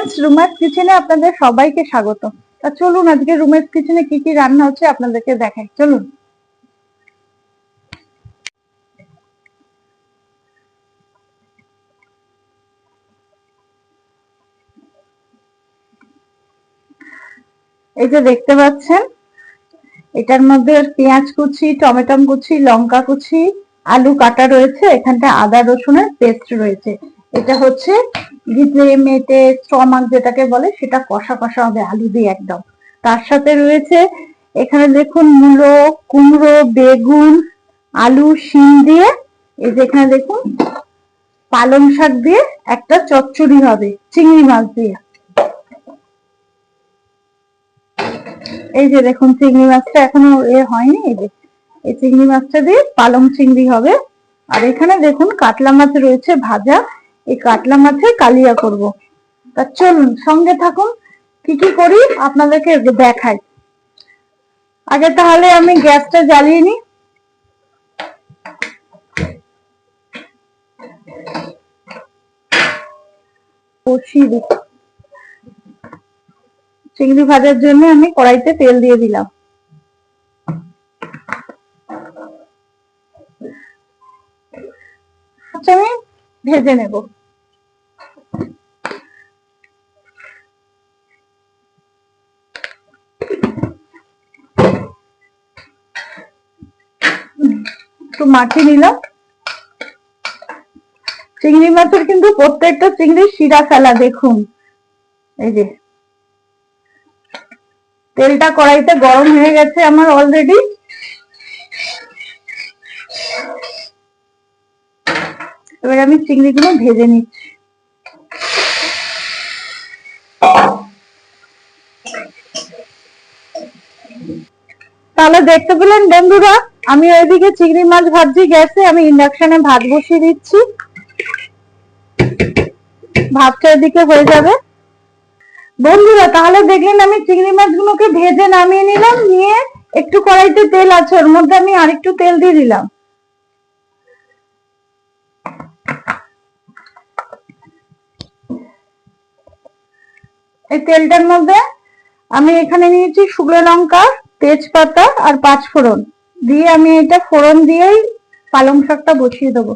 Friends, রুমেস কিচেনে আপনাদের সবাইকে স্বাগত। তা চলুন আজকে রুমেস কিচেনে কি কি রান্না হচ্ছে আপনাদেরকে দেখাই, চলুন। এই যে দেখতে পাচ্ছেন, এটার মধ্যে পেঁয়াজ কুচি, টমেটো কুচি, লঙ্কা কুচি, আলু কাটা রয়েছে, এখানটা আদা রসুনের পেস্ট রয়েছে। এটা হচ্ছে ভিতরে মেটে স্টমাক যেটাকে বলে, সেটা কষা কষা হবে আলু দিয়ে একদম। তার সাথে রয়েছে এখানে দেখুন মূলো, কুমড়ো, বেগুন, আলু, শিম দিয়ে, এই যে এখানে দেখুন পালং শাক দিয়ে একটা চচ্চড়ি হবে চিংড়ি মাছ দিয়ে। এই যে দেখুন চিংড়ি মাছটা এখনো হয়নি, এই যে এই চিংড়ি মাছটা দিয়ে পালং চিংড়ি হবে। আর এখানে দেখুন কাতলা মাছ রয়েছে ভাজা, এই কাতলা মাছের কালিয়া করব। তা চলুন সঙ্গে থাকুন, কি কি করি আপনাদেরকে দেখাই। আগে তাহলে আমি গ্যাসটা জ্বালিয়ে নিই। চিংড়ি ভাজার জন্য আমি কড়াইতে তেল দিয়ে দিলাম। আমি ভেজে নেব। একটু মাখিয়ে নিলাম। চিংড়ি মাছের কিন্তু প্রত্যেকটা চিংড়ির শিরা ফেলা দেখুন। এই যে তেলটা কড়াইতে গরম হয়ে গেছে আমার অলরেডি। এবার আমি চিংড়িগুলো ভেজে নিচ্ছি। তাহলে দেখতে পেলেন বন্ধুরা, আমি ওইদিকে চিংড়ি মাছ ভাজছি গ্যাসে, আমি ইন্ডাকশনে ভাত বসিয়ে দিচ্ছি। ভাতটা এদিকে হয়ে যাবে। বন্ধুরা তাহলে দেখলেন আমি চিংড়ি মাছগুলোকে ভেজে নামিয়ে নিলাম, নিয়ে একটু কড়াইতে তেল আছে, ওর মধ্যে আমি আরেকটু তেল দিয়ে দিলাম। এই তেলটার মধ্যে আমি এখানে নিয়েছি শুকনো লঙ্কা, তেজপাতা আর পাঁচফোড়ন দিয়ে, আমি এটা ফোড়ন দিয়েই পালং শাকটা বসিয়ে দেবো।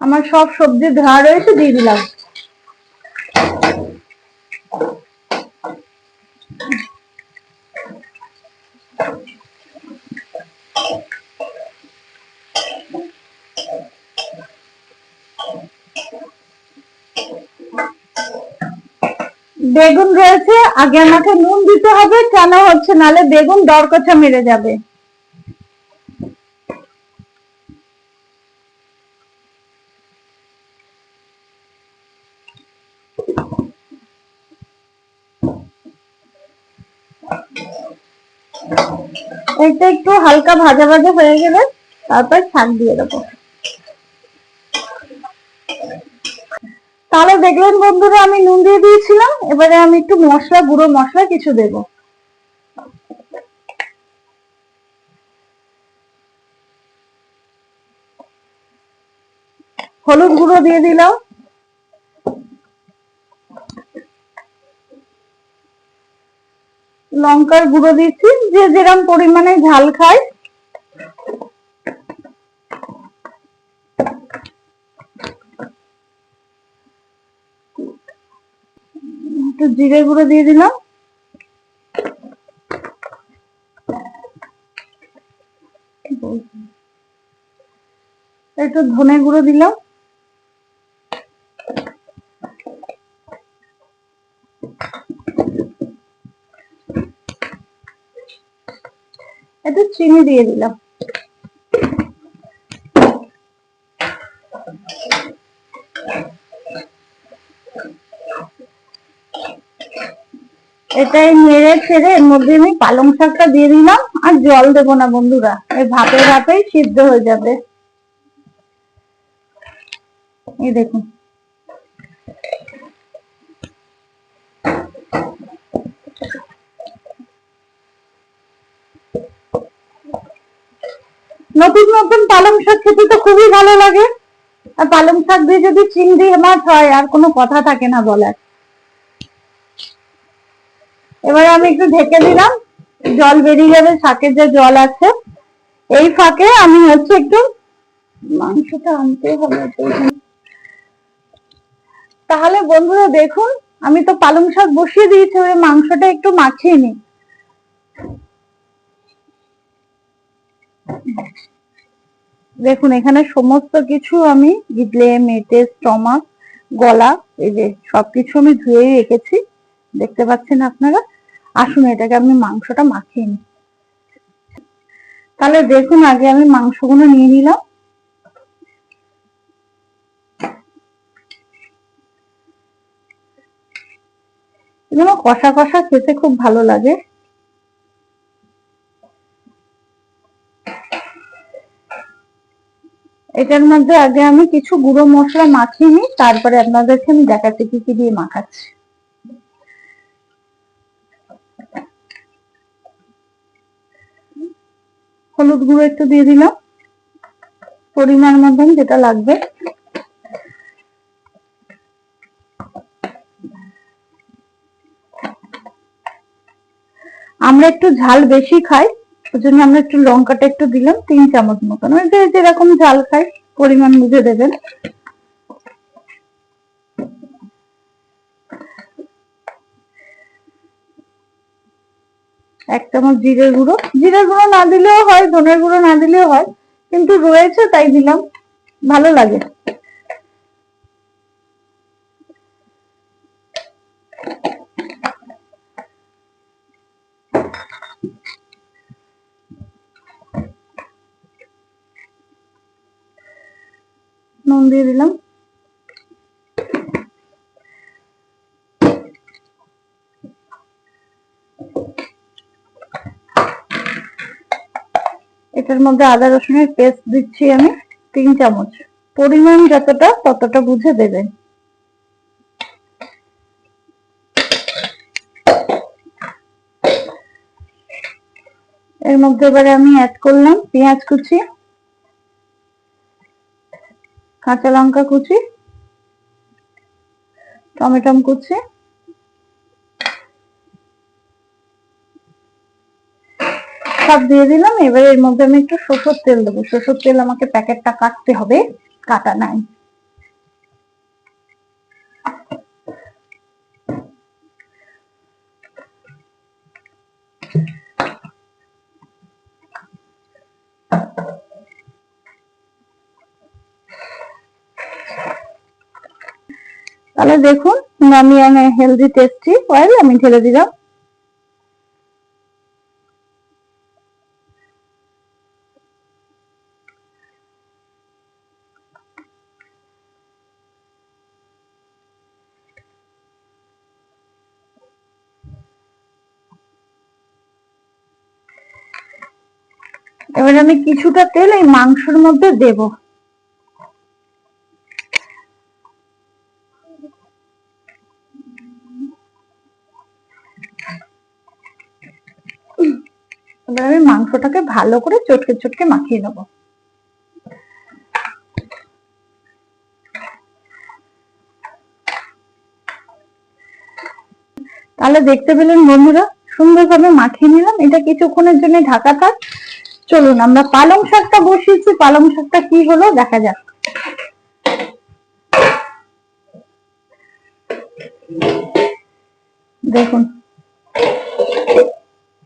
আমার সব সবজি ধোয়া রয়েছে, দিয়ে দিলাম। বেগুন রয়েছে, আগে আমাকে নুন দিতে হবে, কেন হচ্ছে নালে বেগুন দরকচা মেরে যাবে। এটা একটু হালকা ভাজা ভাজা হয়ে গেলে তারপর শাক দিয়ে দেবো। তাহলে দেখলেন বন্ধুরা আমি নুন দিয়ে দিয়েছিলাম, এবারে আমি একটু মশলা, গুঁড়ো মশলা কিছু দেব। হলুদ গুঁড়ো দিয়ে দিলাম, লঙ্কার গুঁড়ো দিচ্ছি, যে যেরকম পরিমাণে ঝাল খায়। একটু জিরে গুঁড়ো দিয়ে দিলাম, একটু ধনে গুঁড়ো দিলাম, একটু চিনি দিয়ে দিলাম। এটাই নেড়ে ছেড়ে এর মধ্যে আমি পালং শাকটা দিয়ে দিলাম। আর জল দেবো না বন্ধুরা, এই ভাপে ভাপেই সিদ্ধ হয়ে যাবে। এই দেখুন নতুন নতুন পালং শাক খেতে তো খুবই ভালো লাগে, আর পালং শাক দিয়ে যদি চিংড়ি মাছ হয় আর কোনো কথা থাকে না বলার। এবার আমি একটু ঢেকে দিলাম, জল বেরিয়ে যাবে, শাকের যে জল আছে। এই ফাঁকে আমি হচ্ছে একটু মাংসটা আনতে হবে। তাহলে বন্ধুরা দেখুন, আমি তো পালং শাক বসিয়ে দিয়েছি, ওই মাংসটা একটু মাখিয়ে নিই। দেখুন এখানে সমস্ত কিছু আমি গিদলে, মেটে, স্টমাক, গলা, এই যে সবকিছু আমি ধুয়ে রেখেছি, দেখতে পাচ্ছেন আপনারা। আসুন এটাকে আমি মাংসটা মাখিয়ে নিই। তাহলে দেখুন আগে আমি মাংসগুলো নিয়ে নিলাম। এগুলো কষা কষা খেতে খুব ভালো লাগে। এটার মধ্যে আগে আমি কিছু গুঁড়ো মশলা মাখিয়ে নিই, তারপরে আপনাদেরকে আমি দেখাচ্ছি কি কি দিয়ে মাখাচ্ছি। হলুদ গুঁড়ো একটু দিয়ে দিলাম পরিমাণ মতন যেটা লাগবে। আমরা একটু ঝাল বেশি খাই, ওই জন্য আমরা একটু লঙ্কাটা একটু দিলাম 3 চামচ মতন, ওই যে যেরকম ঝাল খাই পরিমাণ বুঝে দেবেন। এক চামচ জিরের গুঁড়ো, জিরের গুঁড়ো না দিলেও হয়, ধনের গুঁড়ো না দিলেও হয়, কিন্তু রয়েছে তাই দিলাম, ভালো লাগে। নুন দিয়ে দিলাম। এটার মধ্যে আদা রসুনের পেস্ট দিচ্ছি আমি 3 চামচ, পরিমাণ যতটা ততটা বুঝে দেবেন। এর মধ্যে এবারে আমি অ্যাড করলাম পেঁয়াজ কুচি, কাঁচা লঙ্কা কুচি, টমেটো কুচি, সব দিয়ে দিলাম। এবার এর মধ্যে আমি একটু সরষের তেল দেবো। সরষের তেল আমাকে প্যাকেটটা কাটতে হবে, কাটা নাই। তাহলে দেখুন আমি হেলদি টেস্টি অয়েল আমি ঢেলে দিলাম। এবার আমি কিছুটা তেল এই মাংসের মধ্যে দেব। এবার আমি মাংসটাকে ভালো করে চটকে চটকে মাখিয়ে নেবো। তাহলে দেখতে পেলেন বন্ধুরা, সুন্দরভাবে মাখিয়ে নিলাম। এটা কিছুক্ষণের জন্য ঢাকা থাক। চলুন আমরা পালং শাকটা বসিয়েছি, পালং শাকটা কি হলো দেখা যাক। দেখুন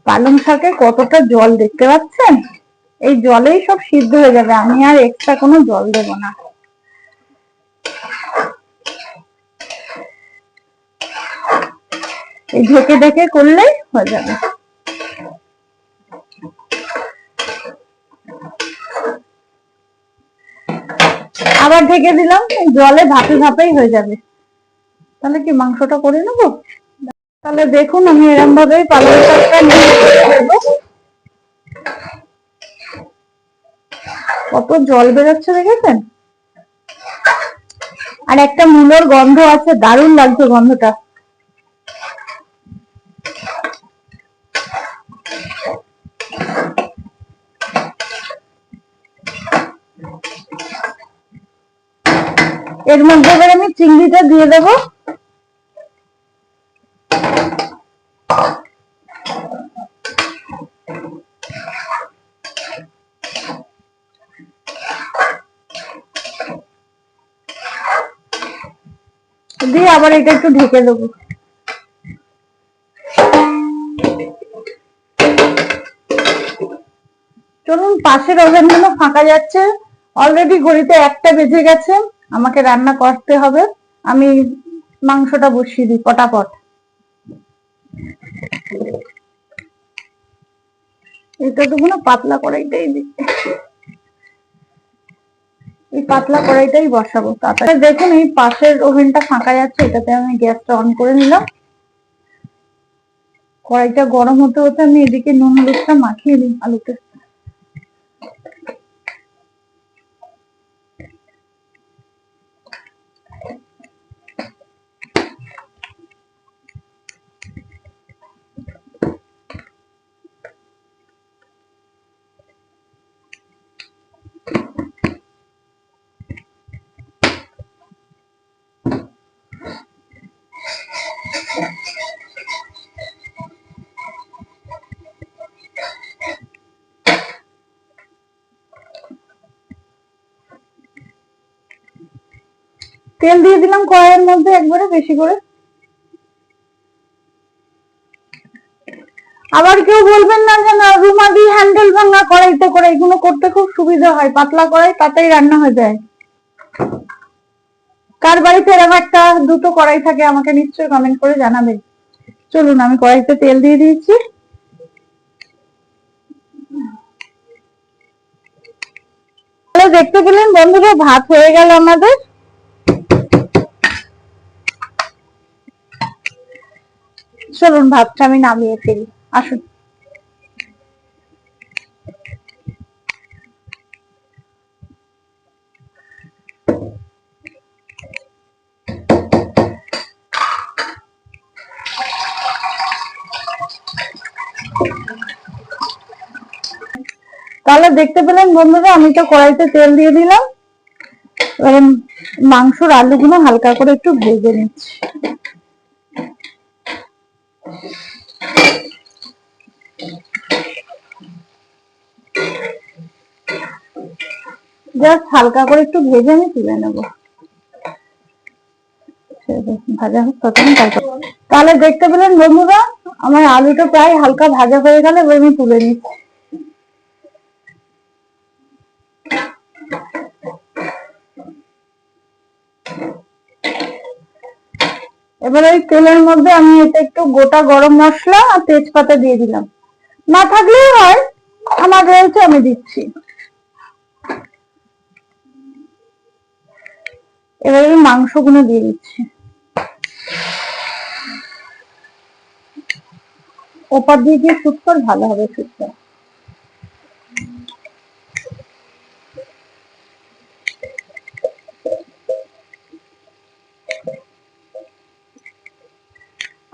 পালং শাকে কতটা জল দেখতে পাচ্ছেন, এই জলেই সব সিদ্ধ হয়ে যাবে, আমি আর এক্সট্রা কোনো জল দেব না। এই ঢেকে ঢেকে করলেই হয়ে যাবে। আবার ঢেকে দিলাম, জলে ভাপে ভাপেই হয়ে যাবে। তাহলে কি মাংসটা করে নেবো। তাহলে দেখুন আমি এরকম ভাবে পালং শাকটা নিয়ে দেবো। কত জল বেরোচ্ছে দেখেছেন, আর একটা মূলোর গন্ধ আছে, দারুণ লাগছে গন্ধটা। এর মধ্যে এবার আমি চিংড়িটা দিয়ে দেব। দিয়ে আবার এটা একটু ঢেকে দেবো। চলুন, পাশের ওভেন গুলো ফাঁকা যাচ্ছে, অলরেডি ঘড়িতে 1টা বেজে গেছে, আমাকে রান্না করতে হবে। আমি মাংসটা বসিয়ে দিই পটাপট। এটা তো কোনো পাতলা কড়াইটাই দিই, এই পাতলা কড়াইটাই বসাবো তাড়াতাড়ি। দেখুন এই পাশের ওভেনটা ফাঁকা যাচ্ছে, এটাতে আমি গ্যাসটা অন করে নিলাম। কড়াইটা গরম হতে হতে আমি এদিকে নুন হলুদটা মাখিয়ে নিই আলুতে। তেল দিয়ে দিলাম কড়াইয়ের মধ্যে একবারে বেশি করে। আবার কেউ বলবেন না যে রুমা দি হ্যান্ডেল ভাঙা কড়াইতে করে, এগুলো করতে খুব সুবিধা হয়, পাতলা কড়াই তাতেই রান্না হয়ে যায়। কার বাড়িতে এরকম একটা দুটো কড়াই থাকে আমাকে নিশ্চয়ই কমেন্ট করে জানাবে। চলুন, আমি কড়াইতে তেল দিয়ে দিয়েছি। দেখতে পেলেন বন্ধুরা, ভাত হয়ে গেল আমাদের। চলুন ভাতটা আমি নামিয়ে ফেলি, আসুন। তাহলে দেখতে পেলেন বন্ধুরা, আমি তো কড়াইতে তেল দিয়ে দিলাম। এবারে মাংসর আলুগুলো হালকা করে একটু ভেজে নিচ্ছি। জাস্ট হালকা করে একটু ভেজে আমি তুলে নেবো। ভাজা হোক ততক্ষণ। তাহলে দেখতে পেলেন বন্ধুরা, আমার আলুটা প্রায় হালকা ভাজা হয়ে গেলে এবার আমি তুলে নিচ্ছি। এবার ওই তেলের মধ্যে আমি এটা একটু গোটা গরম মশলা আর তেজপাতা দিয়ে দিলাম, না থাকলেও হয়, আমার রয়েছে আমি দিচ্ছি। এবার আমি মাংসগুলো দিয়ে দিচ্ছি। ওপর দিয়ে দিয়ে শুট কর, ভালো হবে শুটটা।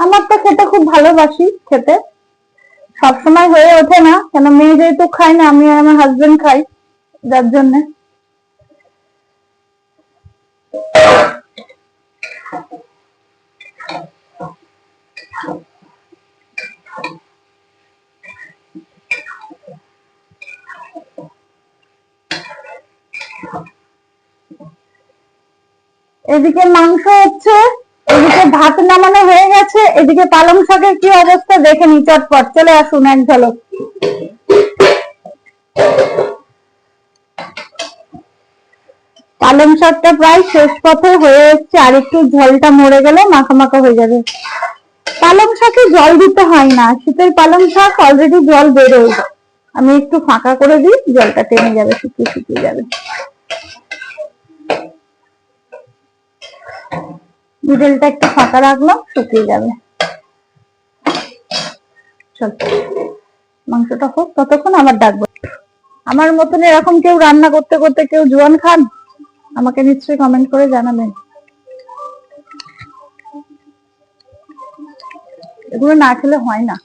আমার তো খেতে খুব ভালোবাসি, খেতে সবসময় হয়ে ওঠে না, কেন মেয়ে যেহেতু খাই না, আমি আর আমার হাজবেন্ড খাই, যার জন্য। এদিকে মাংস হচ্ছে, এদিকে ভাত নামানো হয়ে গেছে, এদিকে পালং শাকের কি অবস্থা দেখে নি চটপট। চলে আসুন এক ঝলক। পালং শাকটা প্রায় শেষ পথে হয়ে এসছে, আর একটু ঝোলটা মরে গেলে মাখা মাখা হয়ে যাবে। পালং শাকে জল দিতে হয় না, শীতের পালং শাক অলরেডি জল বেরোয়। আমি একটু ফাঁকা করে দিই, জলটা টেনে যাবে, শুকিয়ে শুকিয়ে যাবে। মিডলটা একটু ফাঁকা রাখলাম, শুকিয়ে যাবে। চল, মাংসটা হোক ততক্ষণ, আবার ডাকবো। আমার মতন এরকম কেউ রান্না করতে করতে কেউ জোয়ান খান, আমাকে নিশ্চয়ই কমেন্ট করে জানাবেন। এগুলো না খেলে হয় না,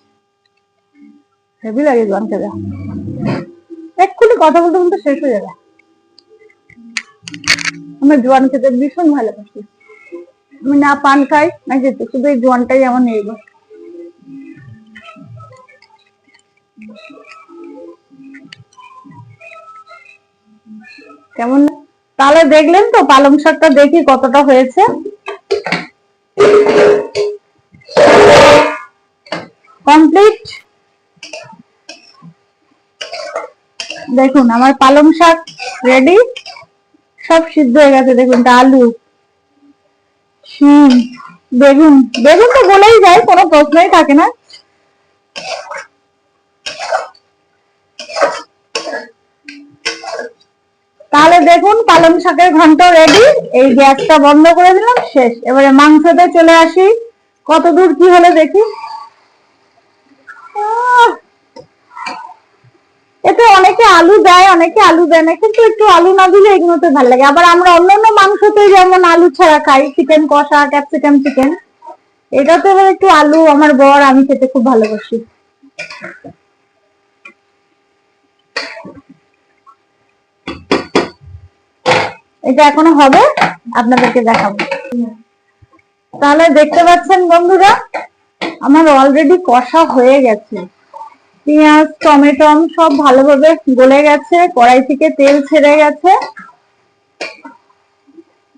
হেভি লাগে জোয়ান খেলে। এক্ষুনি কথা বলতে বলতে শেষ হয়ে যাবে। আমার জোয়ান খেতে ভীষণ ভালোবাসি। আমি না পান খাই না খেতে, শুধু এই জোয়ানটাই আমার নির্ভর। কেমন? তাহলে দেখলেন তো পালং শাকটা, দেখি কতটা হয়েছে। কমপ্লিট। দেখুন আমার পালং শাক রেডি, সব সিদ্ধ হয়ে গেছে। দেখুন আলু, শিম, বেগুন, বেগুন তো বলেই যায়, কোনো প্রশ্নই থাকে না। তাহলে দেখুন পালং শাকের ঘন্ট রেডি। এই গ্যাসটা বন্ধ করে দিলাম, শেষ। এবারে মাংসতে চলে আসি, কত দূর কি হলো দেখি। এতে অনেকে আলু দেয়, অনেকে আলু দেয় না, কিন্তু একটু আলু না দিলে এগুলোতে ভালো লাগে। আবার আমরা অন্যান্য মাংসতে যেমন আলু ছাড়া খাই, চিকেন কষা, ক্যাপসিকাম চিকেন, এটাতে এবার একটু আলু আমার বর আমি খেতে খুব ভালোবাসি। এটা এখনো হবে, আপনাদেরকে দেখাবো। তাহলে দেখতে পাচ্ছেন বন্ধুরা, আমার অলরেডি কষা হয়ে গেছে। পেঁয়াজ, টমেটো সব ভালোভাবে গলে গেছে, কড়াই থেকে তেল ছেড়ে গেছে।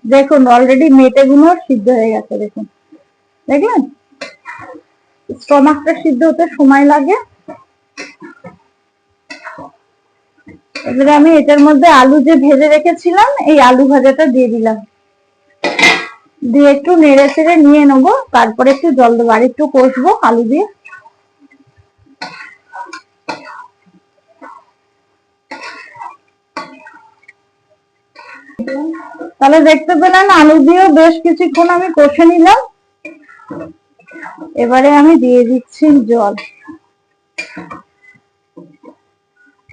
দেখুন অলরেডি মেটে গুলো সিদ্ধ হয়ে গেছে। দেখুন, দেখলেন? স্টমাকটা সিদ্ধ হতে সময় লাগে। এবারে আমি এটার মধ্যে আলু যে ভেজে রেখেছিলাম, এই আলু ভাজাটা দিয়ে দিলাম, দিয়ে একটু নেড়ে চেড়ে নিয়ে নেবো। তারপরে একটু জল দেবো, আর একটু কষবো আলু দিয়ে। তাহলে দেখতে পেলেন আলু দিয়েও বেশ কিছুক্ষণ আমি কষে নিলাম। এবারে আমি দিয়ে দিচ্ছি জল।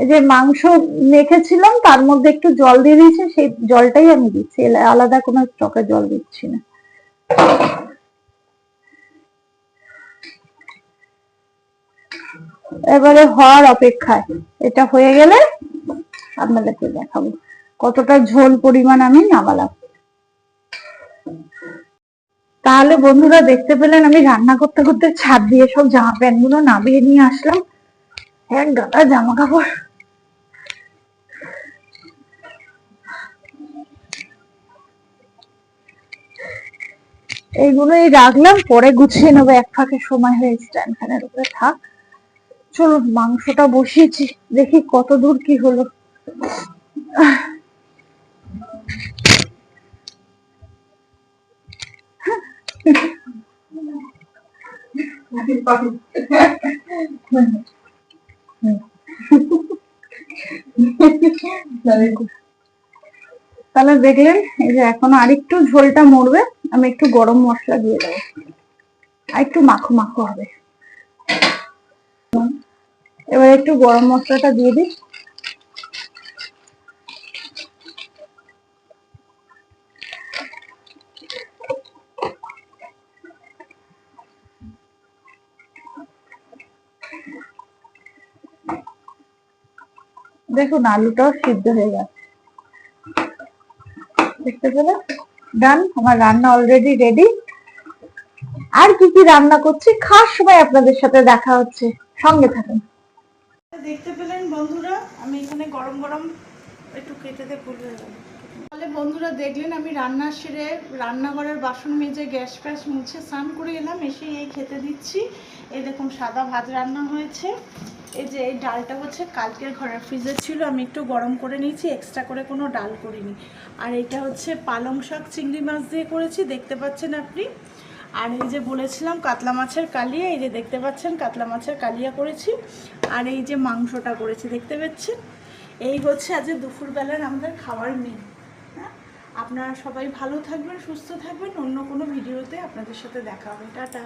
এই যে মাংস রেখেছিলাম তার মধ্যে একটু জল দিয়ে দিয়েছি, সেই জলটাই আমি দিচ্ছি, আলাদা কোনো স্টকে জল দিচ্ছি না। এবারে হওয়ার অপেক্ষায়, এটা হয়ে গেলে আপনাদেরকে দেখাবো কতটা ঝোল পরিমাণ আমি নামালাম। তাহলে বন্ধুরা দেখতে পেলেন আমি রান্না করতে করতে ছাদ দিয়ে সব জামা প্যান্ট গুলো নামিয়ে নিয়ে আসলাম। এক গাদা জামা কাপড়, এইগুলোই রাখলাম, পরে গুছিয়ে নেবো। এক ফাঁকে সময় হয়ে স্ট্যান্ড ফ্যানের উপরে থাক। চলুন মাংসটা বসিয়েছি, দেখি কত দূর কি হলো। তাহলে দেখলেন এই যে এখনো আরেকটু ঝোলটা মরবে, আমি একটু গরম মশলা দিয়ে দেবো, আর একটু মাখো মাখো হবে। এবার একটু গরম মশলাটা দিয়ে দিই। দেখুন আলুটাও সিদ্ধ হয়ে গেছে, দেখতে পেলে? ডান, আমার রান্না অলরেডি রেডি। আর কি কি রান্না করছি খাওয়ার সময় আপনাদের সাথে দেখা হচ্ছে, সঙ্গে থাকুন। দেখতে পেলেন বন্ধুরা, আমি এখানে গরম গরম একটু কেটে দিয়ে ভুল হয়ে গেল। তাহলে বন্ধুরা দেখলেন আমি রান্না সেরে রান্নাঘরের বাসন মেজে গ্যাস ফ্যাস মুছে স্নান করে এলাম, এসে এই খেতে দিচ্ছি। এই দেখুন সাদা ভাত রান্না হয়েছে। এই যে এই ডালটা হচ্ছে কালকের ঘরের ফ্রিজে ছিল, আমি একটু গরম করে নিয়েছি, এক্সট্রা করে কোনো ডাল করিনি। আর এটা হচ্ছে পালং শাক চিংড়ি মাছ দিয়ে করেছি, দেখতে পাচ্ছেন আপনি। আর এই যে বলেছিলাম কাতলা মাছের কালিয়া, এই যে দেখতে পাচ্ছেন কাতলা মাছের কালিয়া করেছি। আর এই যে মাংসটা করেছি দেখতে পাচ্ছেন। এই হচ্ছে আজ দুপুরবেলার আমাদের খাবার মেনু। হ্যাঁ, আপনারা সবাই ভালো থাকবেন, সুস্থ থাকবেন। অন্য কোনো ভিডিওতে আপনাদের সাথে দেখা হবে। টাটা।